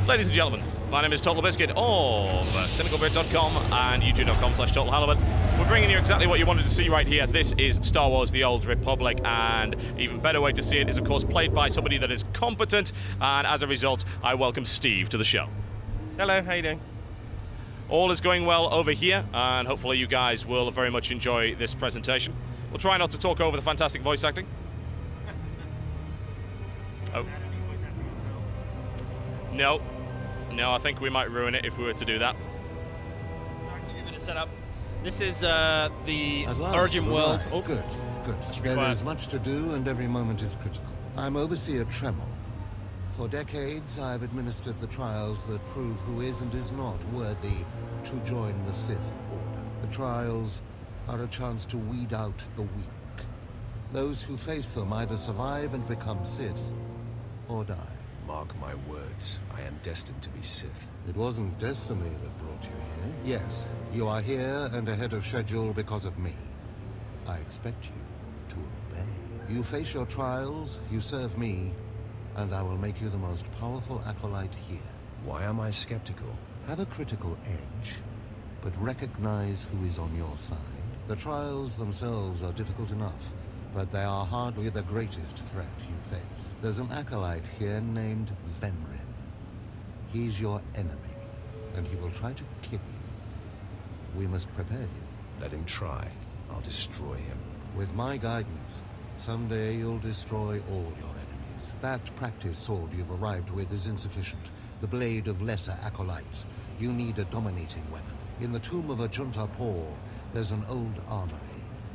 Ladies and gentlemen, my name is Totalbiscuit of cynicalbit.com and youtube.com/TotalHalibut. We're bringing you exactly what you wanted to see right here. This is Star Wars: The Old Republic, and even better way to see it is, of course, played by somebody that is competent, and as a result, I welcome Steve to the show. Hello, how you doing? All is going well over here, and hopefully you guys will very much enjoy this presentation. We'll try not to talk over the fantastic voice acting. Oh. No. No, I think we might ruin it if we were to do that. So I can give it a setup. This is the Origin world. Right. Oh, good. There is much to do, and every moment is critical. I'm Overseer Tremor. For decades, I've administered the trials that prove who is and is not worthy to join the Sith Order. The trials are a chance to weed out the weak. Those who face them either survive and become Sith, or die. Mark my words, I am destined to be Sith. It wasn't destiny that brought you here. Yes, you are here and ahead of schedule because of me. I expect you to obey. You face your trials, you serve me, and I will make you the most powerful acolyte here. Why am I skeptical? Have a critical edge, but recognize who is on your side. The trials themselves are difficult enough, but they are hardly the greatest threat you face. There's an acolyte here named Venrin. He's your enemy, and he will try to kill you. We must prepare you. Let him try. I'll destroy him. With my guidance, someday you'll destroy all your enemies. That practice sword you've arrived with is insufficient. The blade of lesser acolytes. You need a dominating weapon. In the tomb of Ajunta Paul, there's an old armory.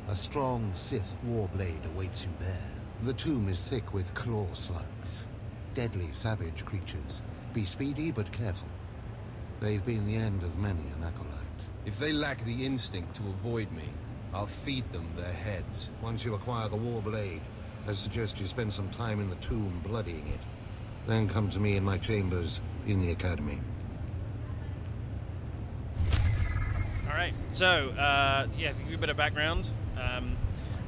A strong Sith warblade awaits you there. The tomb is thick with claw slugs. Deadly savage creatures. Be speedy but careful. They've been the end of many an acolyte. If they lack the instinct to avoid me, I'll feed them their heads. Once you acquire the warblade, I suggest you spend some time in the tomb bloodying it. Then come to me in my chambers in the academy. Alright, so, yeah, to give you a bit of background,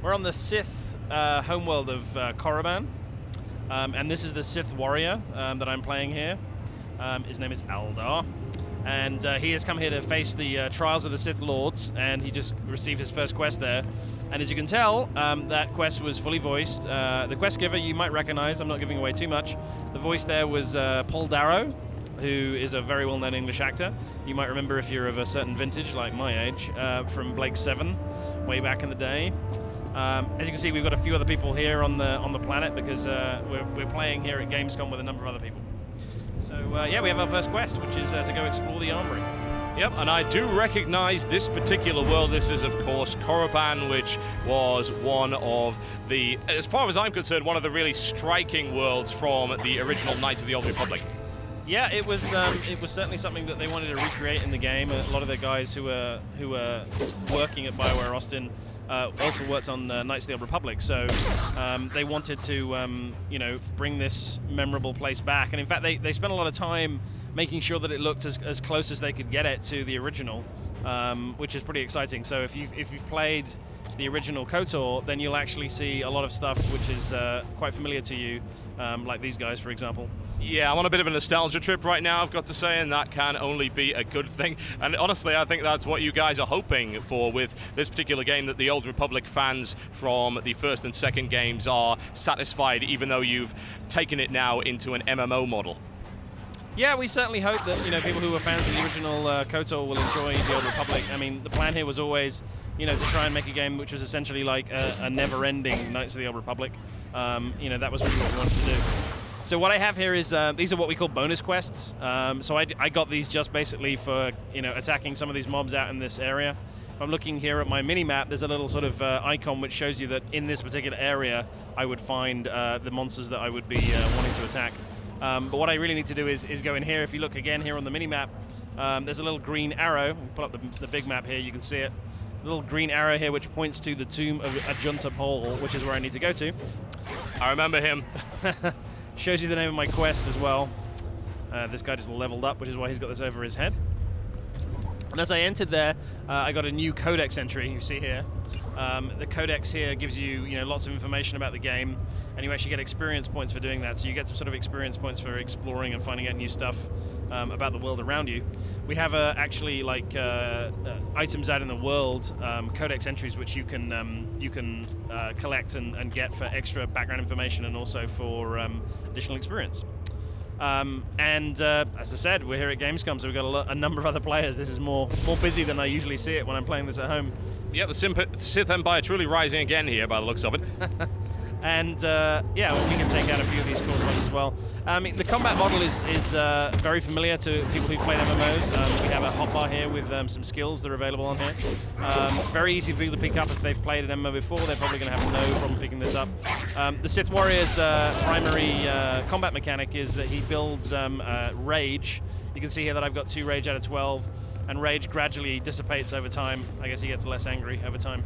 we're on the Sith homeworld of Korriban, and this is the Sith Warrior that I'm playing here. His name is Aldar, and he has come here to face the trials of the Sith Lords, and he just received his first quest there. And as you can tell, that quest was fully voiced. The quest giver you might recognize, I'm not giving away too much. The voice there was Paul Darrow, who is a very well-known English actor. You might remember if you're of a certain vintage, like my age, from Blake 7, way back in the day. As you can see, we've got a few other people here on the planet because we're playing here at Gamescom with a number of other people. So yeah, we have our first quest, which is to go explore the armory. Yep, and I do recognize this particular world. This is, of course, Korriban, which was one of the, as far as I'm concerned, one of the really striking worlds from the original Knights of the Old Republic. Yeah, it was certainly something that they wanted to recreate in the game. A lot of the guys who were working at Bioware Austin also worked on Knights of the Old Republic, so they wanted to you know, bring this memorable place back. And in fact, they spent a lot of time making sure that it looked as close as they could get it to the original, which is pretty exciting. So if you've played the original KOTOR, then you'll actually see a lot of stuff which is quite familiar to you, like these guys, for example. Yeah, I'm on a bit of a nostalgia trip right now, I've got to say, and that can only be a good thing. And honestly, I think that's what you guys are hoping for with this particular game, that the Old Republic fans from the first and second games are satisfied, even though you've taken it now into an MMO model. Yeah, we certainly hope that, you know, people who are fans of the original KOTOR will enjoy the Old Republic. I mean, the plan here was always, you know, to try and make a game which was essentially like a never-ending Knights of the Old Republic. You know, that was really what we wanted to do. So what I have here is, these are what we call bonus quests. So I got these just basically for, you know, attacking some of these mobs out in this area. If I'm looking here at my mini-map, there's a little sort of icon which shows you that in this particular area, I would find the monsters that I would be wanting to attack. But what I really need to do is go in here. If you look again here on the mini-map, there's a little green arrow. Pull up the big map here, you can see it. A little green arrow here which points to the tomb of Ajunta Paul, which is where I need to go to. I remember him. Shows you the name of my quest as well. This guy just leveled up, which is why he's got this over his head. And as I entered there, I got a new codex entry, you see here. The codex here gives you, lots of information about the game, and you actually get experience points for doing that. So you get some sort of experience points for exploring and finding out new stuff about the world around you. We have actually like items out in the world, codex entries, which you can collect and get for extra background information and also for additional experience. As I said, we're here at Gamescom, so we've got a number of other players. This is more busy than I usually see it when I'm playing this at home. Yeah, the Sith Empire truly rising again here by the looks of it. And yeah, well, we can take out a few of these core slots as well. The combat model is very familiar to people who've played MMOs. We have a hotbar here with some skills that are available on here. Very easy for people to pick up if they've played an MMO before. They're probably going to have no problem picking this up. The Sith Warrior's primary combat mechanic is that he builds rage. You can see here that I've got 2 rage out of 12. And rage gradually dissipates over time. I guess he gets less angry over time.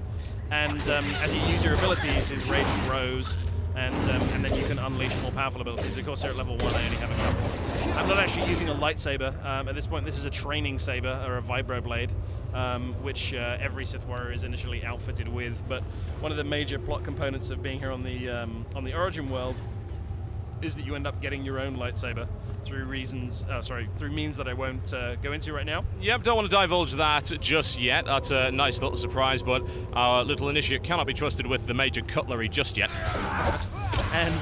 And as you use your abilities, his rage grows, and then you can unleash more powerful abilities. Of course, here at level 1, I only have a couple. I'm not actually using a lightsaber. At this point, this is a training saber, or a vibroblade, which every Sith Warrior is initially outfitted with. But one of the major plot components of being here on the Origin world is that you end up getting your own lightsaber through means that I won't go into right now. Yep, don't want to divulge that just yet. That's a nice little surprise, but our little initiate cannot be trusted with the major cutlery just yet. And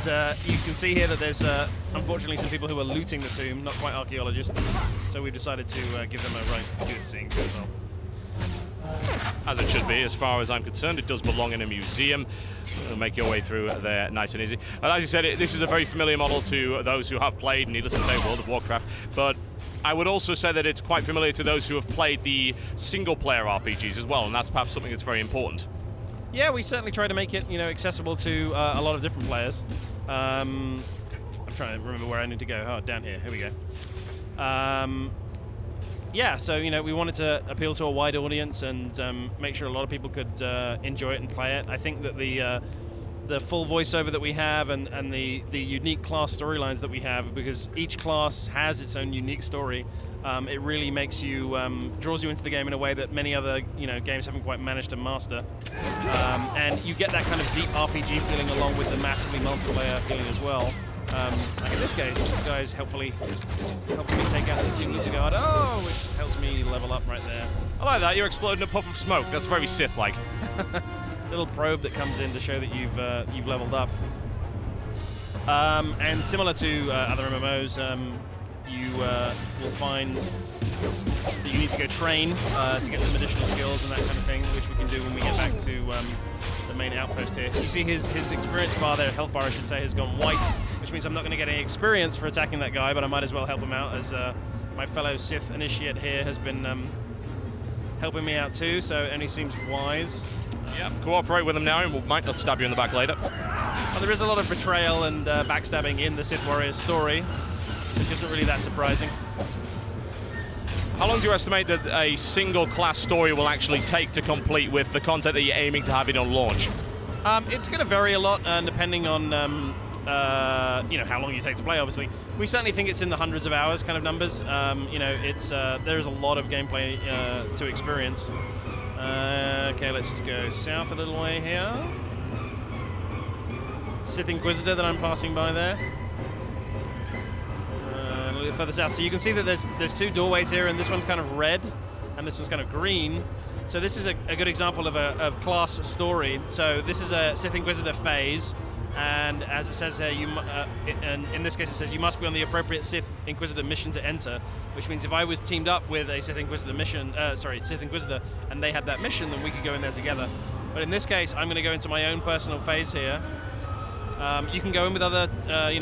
you can see here that there's unfortunately some people who are looting the tomb, not quite archaeologists, so we've decided to give them a right to do the seeing as well. As it should be, as far as I'm concerned. It does belong in a museum. It'll make your way through there nice and easy. And as you said, this is a very familiar model to those who have played, needless to say, World of Warcraft. But I would also say that it's quite familiar to those who have played the single-player RPGs as well, and that's perhaps something that's very important. Yeah, we certainly try to make it, accessible to a lot of different players. I'm trying to remember where I need to go. Oh, down here. Here we go. Yeah, so we wanted to appeal to a wide audience and make sure a lot of people could enjoy it and play it. I think that the full voiceover that we have and the unique class storylines that we have, because each class has its own unique story, it really makes you draws you into the game in a way that many other games haven't quite managed to master. And you get that kind of deep RPG feeling along with the massively multiplayer feeling as well. Like in this case, this guy's helpfully take out the Inquisitor guard. Oh, which helps me level up right there. I like that. You're exploding a puff of smoke. That's very Sith-like. Little probe that comes in to show that you've leveled up. And similar to other MMOs, you will find that you need to go train to get some additional skills and that kind of thing, which we can do when we get back to the main outpost here. You see his experience bar there, health bar I should say, has gone white, which means I'm not going to get any experience for attacking that guy, but I might as well help him out, as my fellow Sith initiate here has been helping me out too, so it only seems wise. Yeah, cooperate with him now and we might not stab you in the back later. Well, there is a lot of betrayal and backstabbing in the Sith Warrior's story, which isn't really that surprising. How long do you estimate that a single class story will actually take to complete with the content that you're aiming to have it on launch? It's going to vary a lot depending on how long you take to play, obviously. We certainly think it's in the hundreds of hours kind of numbers. There's a lot of gameplay to experience. Okay, let's just go south a little way here. Sith Inquisitor that I'm passing by there. A little further south. So you can see that there's 2 doorways here, and this one's kind of red, and this one's kind of green. So this is a good example of class story. So this is a Sith Inquisitor phase, and as it says here, and in this case it says you must be on the appropriate Sith Inquisitor mission to enter, which means if I was teamed up with a Sith Inquisitor Sith Inquisitor, and they had that mission, then we could go in there together. But in this case, I'm going to go into my own personal phase here. You can go in with other,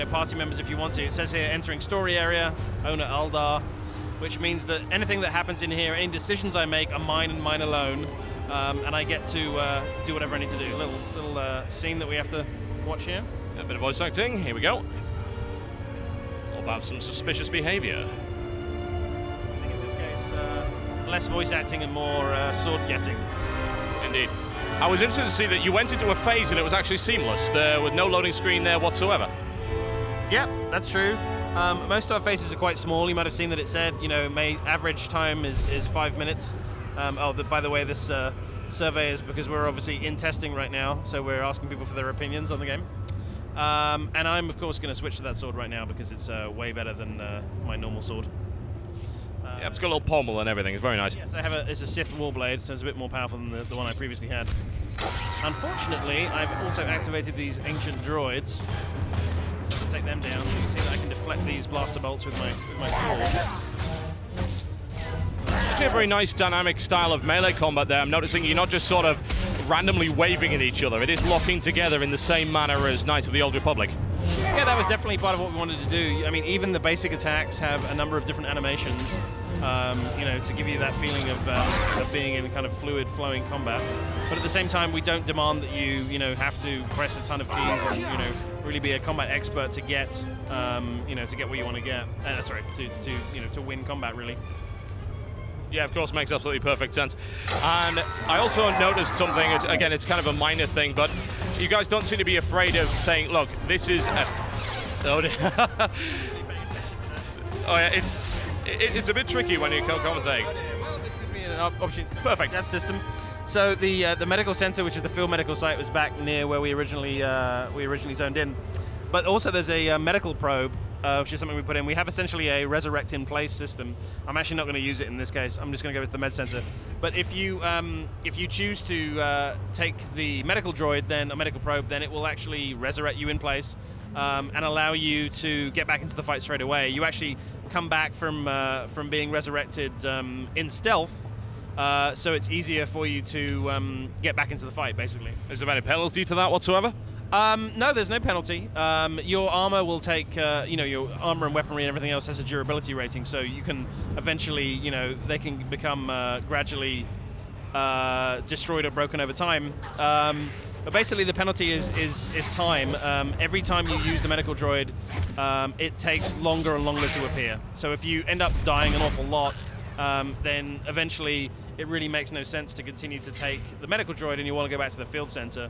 party members if you want to. It says here, entering story area, owner Aldar, which means that anything that happens in here, any decisions I make are mine and mine alone, and I get to do whatever I need to do. Little scene that we have to watch here. A bit of voice acting. Here we go. All about some suspicious behavior. I think in this case, less voice acting and more sword getting. Indeed. I was interested to see that you went into a phase and it was actually seamless. There was no loading screen there whatsoever. Yeah, that's true. Most of our phases are quite small. You might have seen that it said, average time is 5 minutes. By the way, this surveys because we're obviously in testing right now, so we're asking people for their opinions on the game. And I'm, of course, going to switch to that sword right now because it's way better than my normal sword. Yeah, it's got a little pommel and everything. It's very nice. Yes, it's a Sith Warblade, so it's a bit more powerful than the one I previously had. Unfortunately, I've also activated these ancient droids. So I can take them down. You can see that I can deflect these blaster bolts with my sword. Actually a very nice dynamic style of melee combat there. I'm noticing you're not just sort of randomly waving at each other. It is locking together in the same manner as Knights of the Old Republic. Yeah, that was definitely part of what we wanted to do. I mean, even the basic attacks have a number of different animations, you know, to give you that feeling of being in kind of fluid, flowing combat. But at the same time, we don't demand that you know, have to press a ton of keys and, you know, really be a combat expert to get, you know, to get what you want to get. Sorry, you know, to win combat, really. Yeah, of course, makes absolutely perfect sense. And I also noticed something, again, it's kind of a minor thing, but you guys don't seem to be afraid of saying, look, this is a... Oh, yeah, it's a bit tricky when you're commentating. Well, this gives me an opportunity. Perfect. That system. So the medical center, which is the field medical site, was back near where we originally zoned in. But also there's a medical probe, which is something we put in. We have essentially a resurrect in place system. I'm actually not going to use it in this case. I'm just going to go with the med center. But if you choose to take the medical droid, then a medical probe, then it will actually resurrect you in place and allow you to get back into the fight straight away. You actually come back from being resurrected in stealth. So it's easier for you to get back into the fight, basically. Is there any penalty to that whatsoever? No, there's no penalty. Your armor will take, you know, your armor and weaponry and everything else has a durability rating, so you can eventually, you know, they can become gradually destroyed or broken over time. But basically, the penalty is time. Every time you use the medical droid, it takes longer and longer to appear. So if you end up dying an awful lot, then eventually it really makes no sense to continue to take the medical droid and you want to go back to the field center.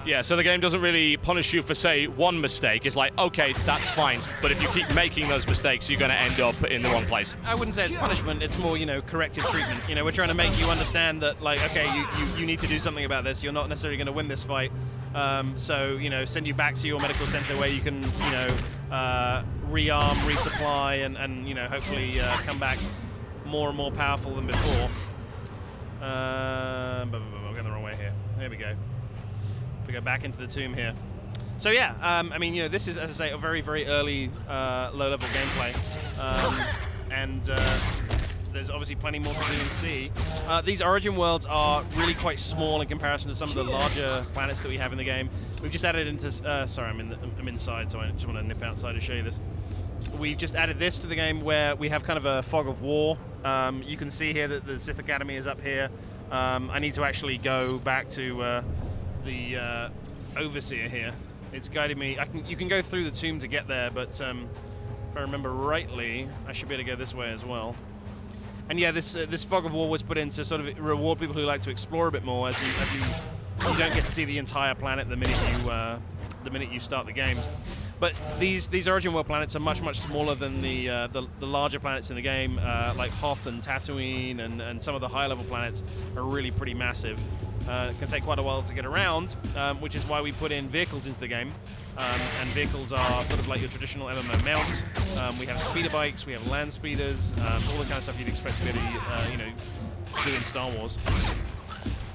Yeah, so the game doesn't really punish you for, say, one mistake. It's like, okay, that's fine. But if you keep making those mistakes, you're going to end up in the wrong place. I wouldn't say it's punishment. It's more, you know, corrective treatment. You know, we're trying to make you understand that, like, okay, you need to do something about this. You're not necessarily going to win this fight. So, you know, send you back to your medical center where you can, you know, rearm, resupply, and you know, hopefully come back more and more powerful than before. I'm going the wrong way here. There we go. We go back into the tomb here. So yeah, I mean, you know, this is, as I say, a very, very early low-level gameplay, and there's obviously plenty more to do and see. These Origin worlds are really quite small in comparison to some of the larger planets that we have in the game. We've just added into. Sorry, I'm inside, so I just want to nip outside to show you this. We've just added this to the game where we have kind of a fog of war. You can see here that the Sith Academy is up here. I need to actually go back to the Overseer here. It's guiding me. You can go through the tomb to get there, but if I remember rightly, I should be able to go this way as well. And yeah, this fog of war was put in to sort of reward people who like to explore a bit more, as you don't get to see the entire planet the minute you start the game. But these Origin World planets are much, much smaller than the larger planets in the game, like Hoth and Tatooine, and some of the high-level planets are really pretty massive. It can take quite a while to get around, which is why we put in vehicles into the game. And vehicles are sort of like your traditional MMO mount. We have speeder bikes, we have land speeders, all the kind of stuff you'd expect to be able to, you know, do in Star Wars.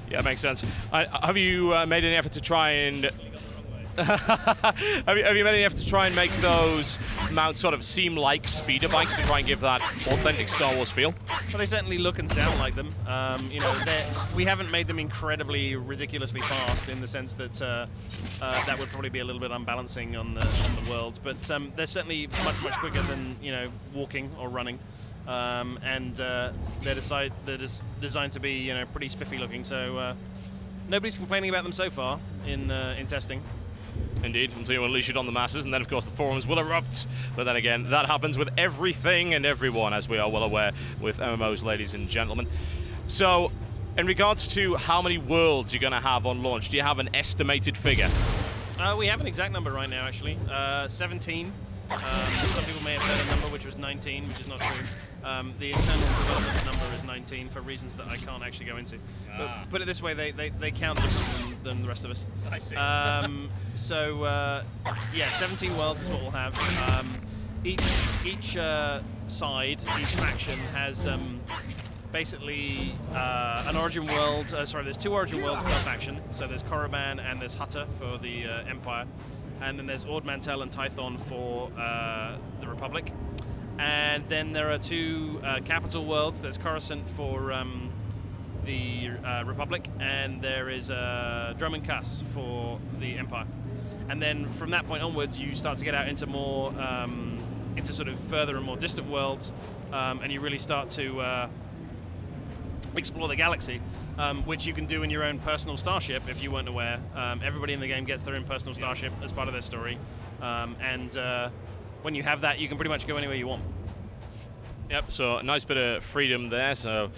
Yeah, makes sense. Have you made any effort to try and... have you made any effort to try and make those mounts sort of seem like speeder bikes to try and give that authentic Star Wars feel? Well, they certainly look and sound like them. You know, we haven't made them incredibly, ridiculously fast in the sense that that would probably be a little bit unbalancing on the world. But they're certainly much, much quicker than, you know, walking or running. And they're designed to be, you know, pretty spiffy looking. So nobody's complaining about them so far in testing. Indeed, until you unleash it on the masses, and then of course the forums will erupt. But then again, that happens with everything and everyone, as we are well aware with MMOs, ladies and gentlemen. So, in regards to how many worlds you're going to have on launch, do you have an estimated figure? We have an exact number right now, actually. 17. Some people may have heard a number which was 19. 19, which is not true. The internal development number is 19 for reasons that I can't actually go into. But put it this way, they count different than the rest of us. I see. Yeah, 17 worlds is what we'll have. Each side, each faction has basically an origin world. Sorry, there's 2 origin worlds per faction. So there's Korriban and there's Hutta for the Empire, and then there's Ord Mantell and Tython for the Republic. And then there are 2 capital worlds. There's Coruscant for the Republic, and there is Dromund Kaas for the Empire. And then from that point onwards, you start to get out into more, into sort of further and more distant worlds, and you really start to explore the galaxy, which you can do in your own personal starship if you weren't aware. Everybody in the game gets their own personal starship as part of their story, and when you have that, you can pretty much go anywhere you want. Yep, so a nice bit of freedom there. So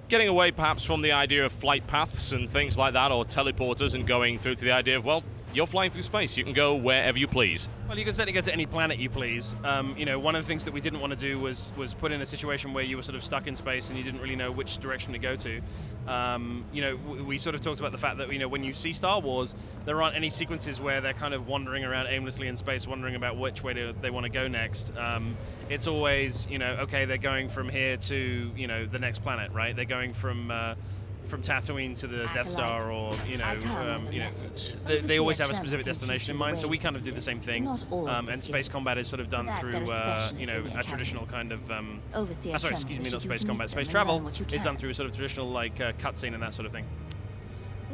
getting away perhaps from the idea of flight paths and things like that, or teleporters, and going through to the idea of, well, you're flying through space. You can go wherever you please. Well, you can certainly go to any planet you please. You know, one of the things that we didn't want to do was put in a situation where you were sort of stuck in space and you didn't really know which direction to go to. You know, we sort of talked about the fact that, you know, when you see Star Wars, there aren't any sequences where they're kind of wandering around aimlessly in space, wondering about which way they want to go next. It's always, you know, okay, they're going from here to, you know, the next planet, right? They're going from Tatooine to the Death Star, or they always have a specific destination in mind. So we kind of do the same thing, and space combat is sort of done through you know, a traditional kind of sorry, excuse me, not space combat. Space travel is done through a sort of traditional like cutscene and that sort of thing.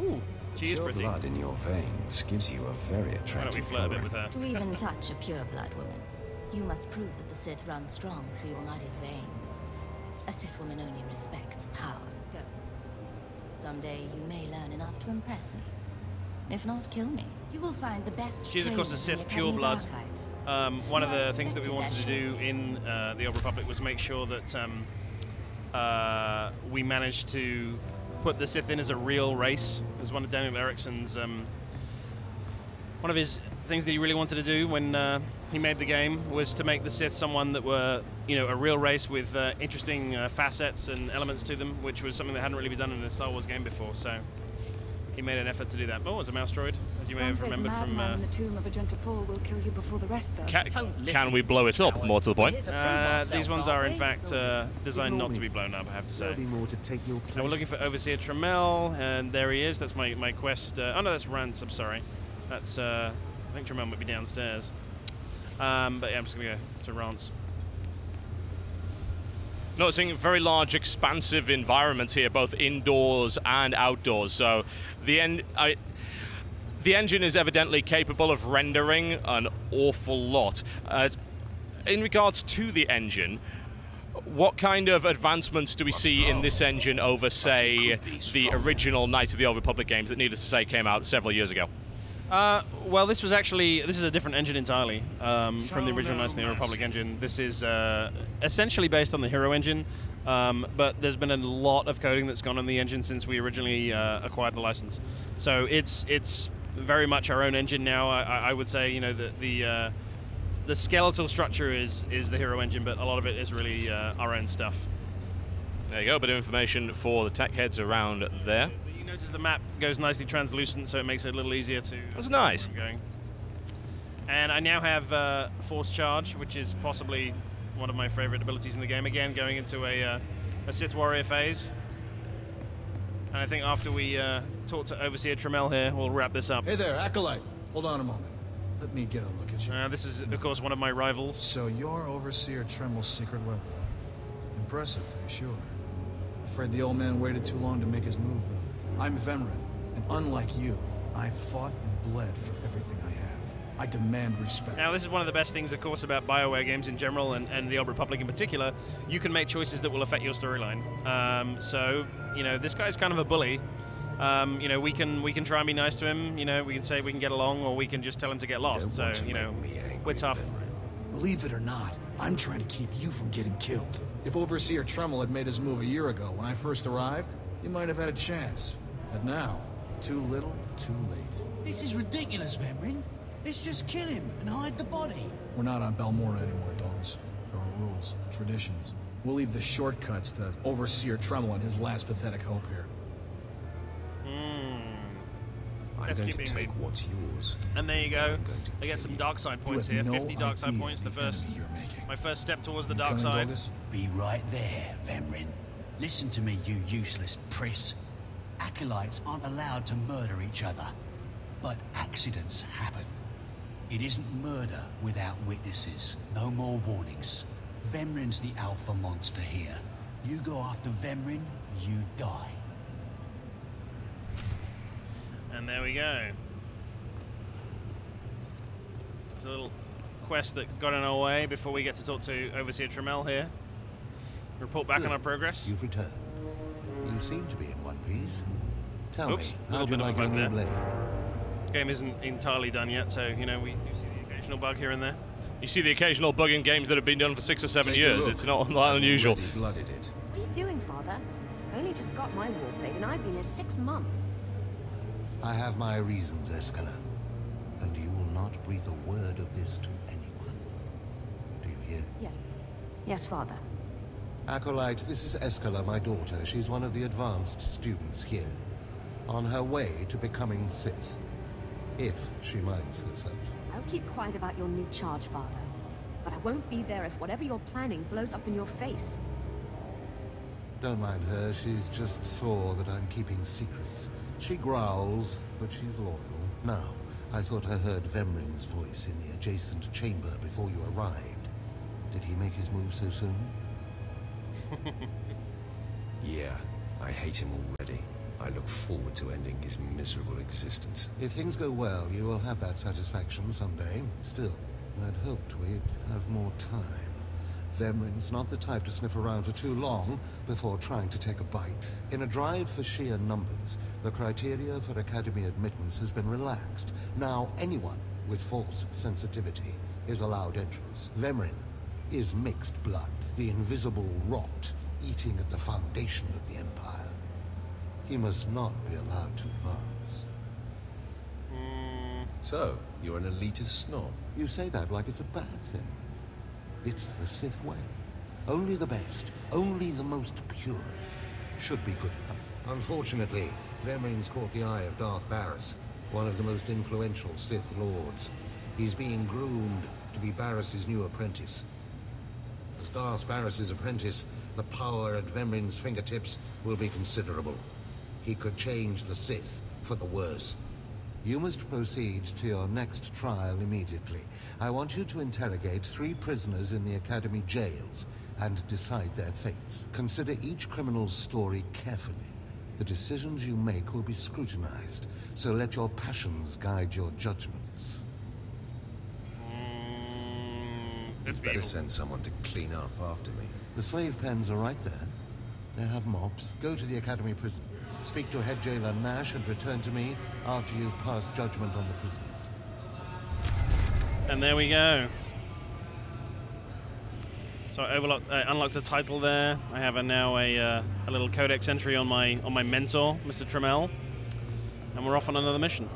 Ooh, she is pretty. Pure blood in your veins gives you a very attractive. Why don't we flirt a bit with her? To even touch a pure blood woman, you must prove that the Sith runs strong through your knotted veins. A Sith woman only respects power. Go. Someday you may learn enough to impress me. If not, kill me. You will find the best. She's of course a Sith pure blood. One of the things that we wanted to do in the Old Republic was make sure that we managed to put the Sith in as a real race. It was one of Daniel Erickson's one of his things that he really wanted to do when he made the game was to make the Sith someone that were, you know, a real race with interesting facets and elements to them, which was something that hadn't really been done in a Star Wars game before. So he made an effort to do that. Oh, it's a mouse droid, as you may have remembered from. The tomb of Agenta Paul will kill you before the rest does. Can we blow it up? More to the point. These ones are in fact designed not to be blown up, I have to say. More to take your place. Now we're looking for Overseer Trammell, and there he is. That's my quest. Oh no, that's Rance. I'm sorry. That's I think Trammell might be downstairs. But yeah, I'm just gonna go to Rance. Noticing very large, expansive environments here, both indoors and outdoors. So the engine is evidently capable of rendering an awful lot. In regards to the engine, what kind of advancements do we see in this engine over, say, the original Knights of the Old Republic games that, needless to say, came out several years ago? Well, this is a different engine entirely from the original Knights of the Old Republic engine. This is essentially based on the Hero engine, but there's been a lot of coding that's gone on the engine since we originally acquired the license. So it's very much our own engine now. I would say, you know, the skeletal structure is the Hero engine, but a lot of it is really our own stuff. There you go, a bit of information for the tech heads around there. You notice the map goes nicely translucent, so it makes it a little easier to. That's nice. Going. And I now have Force Charge, which is possibly one of my favorite abilities in the game. Again, going into a Sith Warrior phase. And I think after we talk to Overseer Trammell here, we'll wrap this up. Hey there, Acolyte. Hold on a moment. Let me get a look at you. This is, of course, one of my rivals. So you're Overseer Trammell's secret weapon. Impressive, to be sure. Afraid the old man waited too long to make his move, though. I'm Venrin, and unlike you, I've fought and bled for everything I have. I demand respect. Now, this is one of the best things, of course, about Bioware games in general, and the Old Republic in particular. You can make choices that will affect your storyline. So, you know, this guy's kind of a bully. You know, we can try and be nice to him. You know, we can say we can get along, or we can just tell him to get lost. So, you know, we're tough. Believe it or not, I'm trying to keep you from getting killed. If Overseer Trammell had made his move a year ago when I first arrived, you might have had a chance. But now, too little, too late. This is ridiculous, Venrin. Let's just kill him and hide the body. We're not on Balmora anymore, Douglas. There are rules. rules, traditions. We'll leave the shortcuts to Overseer Tremel and his last pathetic hope here. I'm Let's going keep to being take mean. what's yours. And there you go. I'm going to I get kill some you. dark side points You here. have no 50 dark side idea points. The the first, enemy you're making. my first step towards the You dark coming, side. Douglas? Be right there, Vemrin. Listen to me, you useless priss. Acolytes aren't allowed to murder each other. But accidents happen. It isn't murder without witnesses. No more warnings. Vemrin's the alpha monster here. You go after Vemrin, you die. And there we go. There's a little quest that got in our way before we get to talk to Overseer Tremel here. Report back on our progress. You've returned. You seem to be in one piece. Tell Oops, me, a how little do you bit of like a your bug new there. blade? Game isn't entirely done yet, so, you know, we do see the occasional bug here and there. You see the occasional bug in games that have been done for 6 or 7 Take a years. look. It's not that unusual. Already blooded it. What are you doing, Father? I only just got my warblade and I've been here 6 months. I have my reasons, Escala. And you will not breathe a word of this to anyone. Do you hear? Yes. Yes, Father. Acolyte, this is Escala, my daughter. She's one of the advanced students here. On her way to becoming Sith. If she minds herself. I'll keep quiet about your new charge, Father. But I won't be there if whatever you're planning blows up in your face. Don't mind her, she's just sore that I'm keeping secrets. She growls, but she's loyal. Now, I thought I heard Vemrin's voice in the adjacent chamber before you arrived. Did he make his move so soon? Yeah, I hate him already. I look forward to ending his miserable existence. If things go well, you will have that satisfaction someday. Still, I'd hoped we'd have more time. Vemrin's not the type to sniff around for too long before trying to take a bite. In a drive for sheer numbers, the criteria for Academy admittance has been relaxed. Now anyone with Force sensitivity is allowed entrance. Vemrin is mixed blood, the invisible rot eating at the foundation of the Empire. He must not be allowed to advance. So, you're an elitist snob? You say that like it's a bad thing. It's the Sith way. Only the best, only the most pure, should be good enough. Unfortunately, Vemrin's caught the eye of Darth Barris, one of the most influential Sith Lords. He's being groomed to be Barris's new apprentice. As Darth Barris's apprentice, the power at Vemrin's fingertips will be considerable. He could change the Sith for the worse. You must proceed to your next trial immediately. I want you to interrogate 3 prisoners in the Academy jails and decide their fates. Consider each criminal's story carefully. The decisions you make will be scrutinized, so let your passions guide your judgments. That's Better beautiful. send someone to clean up after me. The slave pens are right there. They have mops. Go to the Academy prison. Speak to head jailer Nash and return to me after you've passed judgment on the prisoners. And there we go. So I unlocked a title there. I have now a little codex entry on my mentor, Mr. Tremel, and we're off on another mission.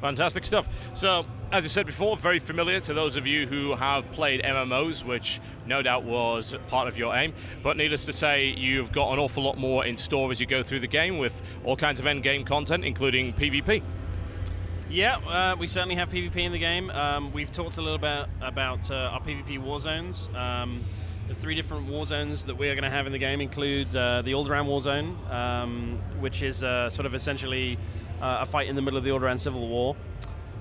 Fantastic stuff. So, as I said before, very familiar to those of you who have played MMOs, which no doubt was part of your aim. But needless to say, you've got an awful lot more in store as you go through the game with all kinds of end-game content, including PvP. Yeah, we certainly have PvP in the game. We've talked a little bit about our PvP war zones. The 3 different war zones that we are going to have in the game include the Alderaan war zone, which is sort of essentially a fight in the middle of the Alderaan Civil War.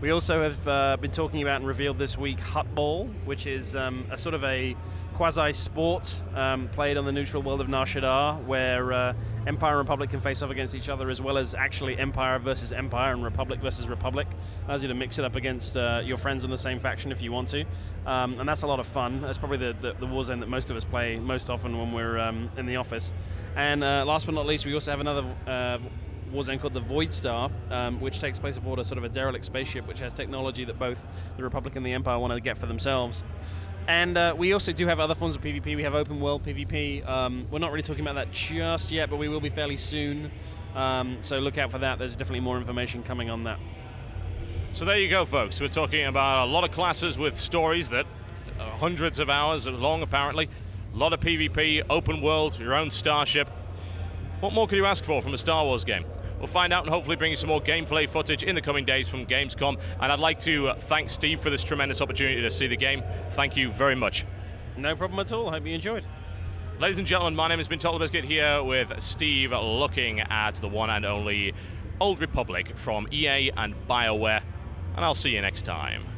We also have been talking about and revealed this week Hutt Ball, which is a sort of a quasi-sport played on the neutral world of Nar Shaddaa, where Empire and Republic can face off against each other, as well as actually Empire versus Empire and Republic versus Republic. Allows you to mix it up against your friends in the same faction if you want to. And that's a lot of fun. That's probably the warzone that most of us play most often when we're in the office. And last but not least, we also have another warzone called the Void Star, which takes place aboard a sort of a derelict spaceship, which has technology that both the Republic and the Empire want to get for themselves. And we also do have other forms of PvP. We have open world PvP. We're not really talking about that just yet, but we will be fairly soon. So look out for that. There's definitely more information coming on that. So there you go, folks. We're talking about a lot of classes with stories that hundreds of hours long, apparently. A lot of PvP, open world, your own starship. What more could you ask for from a Star Wars game? We'll find out and hopefully bring you some more gameplay footage in the coming days from Gamescom. And I'd like to thank Steve for this tremendous opportunity to see the game. Thank you very much. No problem at all. Hope you enjoyed. Ladies and gentlemen, my name has been Totalbiscuit here with Steve, looking at the one and only Old Republic from EA and Bioware. And I'll see you next time.